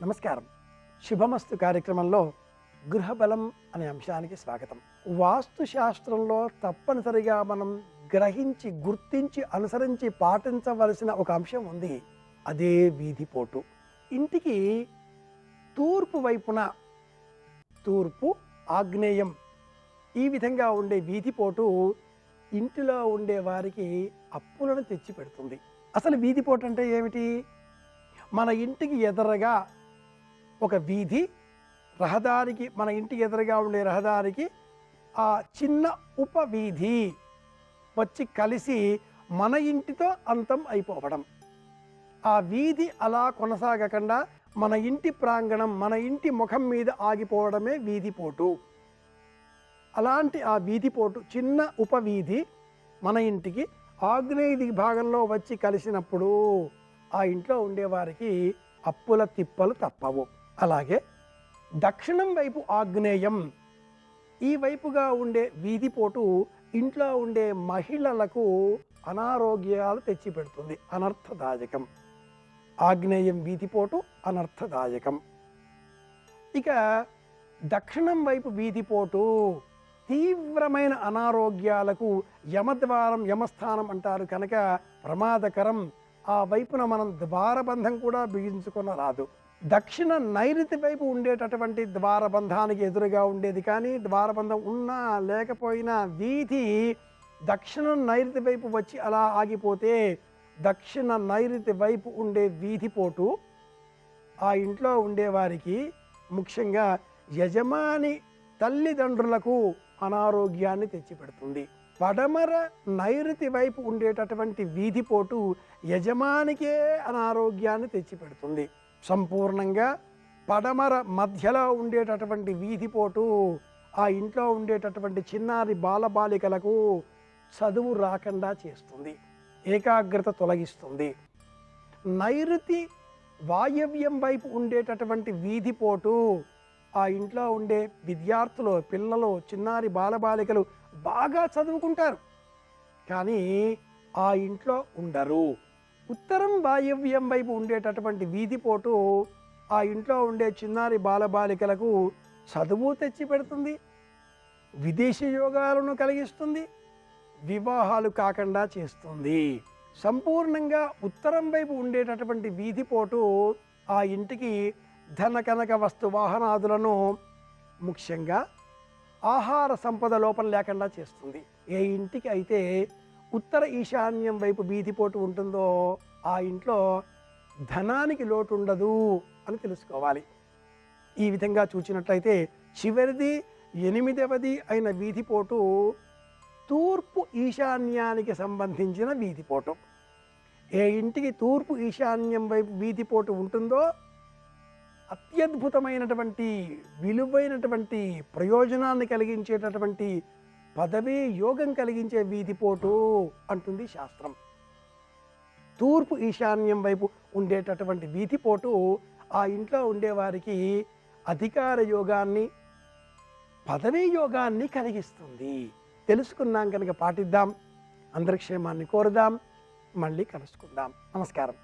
నమస్కారం. శుభమస్తు కార్యక్రమంలో గృహబలం అనే అంశానికి స్వాగతం. వాస్తు శాస్త్రంలో తప్పనిసరిగా మనం గ్రహించి, గుర్తించి, అనుసరించి పాటించవలసిన ఒక అంశం ఉంది. అదే వీధిపోటు. ఇంటికి తూర్పు వైపున, తూర్పు, ఆగ్నేయం ఈ విధంగా ఉండే వీధిపోటు ఇంటిలో ఉండే వారికి అప్పులను తెచ్చి పెడుతుంది. అసలు వీధిపోటు అంటే ఏమిటి? మన ఇంటికి ఎదురుగా ఒక వీధి, రహదారికి, మన ఇంటికి ఎదురుగా ఉండే రహదారికి ఆ చిన్న ఉపవీధి వచ్చి కలిసి మన ఇంటితో అంతం అయిపోవడం. ఆ వీధి అలా కొనసాగకుండా మన ఇంటి ప్రాంగణం, మన ఇంటి ముఖం మీద ఆగిపోవడమే వీధిపోటు. అలాంటి ఆ వీధిపోటు, చిన్న ఉపవీధి మన ఇంటికి ఆగ్నేయ భాగంలో వచ్చి కలిసినప్పుడు ఆ ఇంట్లో ఉండేవారికి అప్పుల తిప్పలు తప్పవు. అలాగే దక్షిణం వైపు ఆగ్నేయం, ఈ వైపుగా ఉండే వీధిపోటు ఇంట్లో ఉండే మహిళలకు అనారోగ్యాలు తెచ్చిపెడుతుంది, అనర్థదాయకం. ఆగ్నేయం వీధిపోటు అనర్థదాయకం. ఇక దక్షిణం వైపు వీధిపోటు తీవ్రమైన అనారోగ్యాలకు యమద్వారం, యమస్థానం అంటారు కనుక ప్రమాదకరం. ఆ వైపున మనం ద్వారబంధం కూడా బిగించుకున్న రాదు. దక్షిణ నైరుతి వైపు ఉండేటటువంటి ద్వారబంధానికి ఎదురుగా ఉండేది కానీ ద్వారబంధం ఉన్నా లేకపోయినా వీధి దక్షిణ నైరుతి వైపు వచ్చి అలా ఆగిపోతే దక్షిణ నైరుతి వైపు ఉండే వీధిపోటు ఆ ఇంట్లో ఉండేవారికి, ముఖ్యంగా యజమాని తల్లిదండ్రులకు అనారోగ్యాన్ని తెచ్చిపెడుతుంది. పడమర నైరుతి వైపు ఉండేటటువంటి వీధిపోటు యజమానికే అనారోగ్యాన్ని తెచ్చిపెడుతుంది. సంపూర్ణంగా పడమర మధ్యలో ఉండేటటువంటి వీధిపోటు ఆ ఇంట్లో ఉండేటటువంటి చిన్నారి బాలబాలికలకు చదువు రాకుండా చేస్తుంది, ఏకాగ్రత తొలగిస్తుంది. నైరుతి వాయవ్యం వైపు ఉండేటటువంటి వీధిపోటు ఆ ఇంట్లో ఉండే విద్యార్థులు, పిల్లలు, చిన్నారి బాలబాలికలు బాగా చదువుకుంటారు కానీ ఆ ఇంట్లో ఉండరు. ఉత్తరం వాయవ్యం వైపు ఉండేటటువంటి వీధిపోటు ఆ ఇంట్లో ఉండే చిన్నారి బాలబాలికలకు చదువు తెచ్చి పెడుతుంది, విదేశీ యోగాలను కలిగిస్తుంది, వివాహాలు కాకుండా చేస్తుంది. సంపూర్ణంగా ఉత్తరం వైపు ఉండేటటువంటి వీధిపోటు ఆ ఇంటికి ధన కనక వస్తు వాహనాదులను, ముఖ్యంగా ఆహార సంపద లోపం లేకుండా చేస్తుంది. ఏ ఇంటికి అయితే ఉత్తర ఈశాన్యం వైపు వీధిపోటు ఉంటుందో ఆ ఇంట్లో ధనానికి లోటు ఉండదు అని తెలుసుకోవాలి. ఈ విధంగా చూసినట్లయితే చివరిది 8వది అయిన వీధిపోటు తూర్పు ఈశాన్యానికి సంబంధించిన వీధిపోటు. ఏ ఇంటికి తూర్పు ఈశాన్యం వైపు వీధిపోటు ఉంటుందో అత్యద్భుతమైనటువంటి, విలువైనటువంటి, ప్రయోజనాన్ని కలిగించేటటువంటి పదవీ యోగం కలిగించే వీధిపోటు అంటుంది శాస్త్రం. తూర్పు ఈశాన్యం వైపు ఉండేటటువంటి వీధిపోటు ఆ ఇంట్లో ఉండేవారికి అధికార యోగాన్ని, పదవీ యోగాన్ని కలిగిస్తుంది. తెలుసుకున్నాం కనుక పాటిద్దాం, అందరి క్షేమాన్ని కోరుదాం. మళ్ళీ కలుసుకుందాం. నమస్కారం.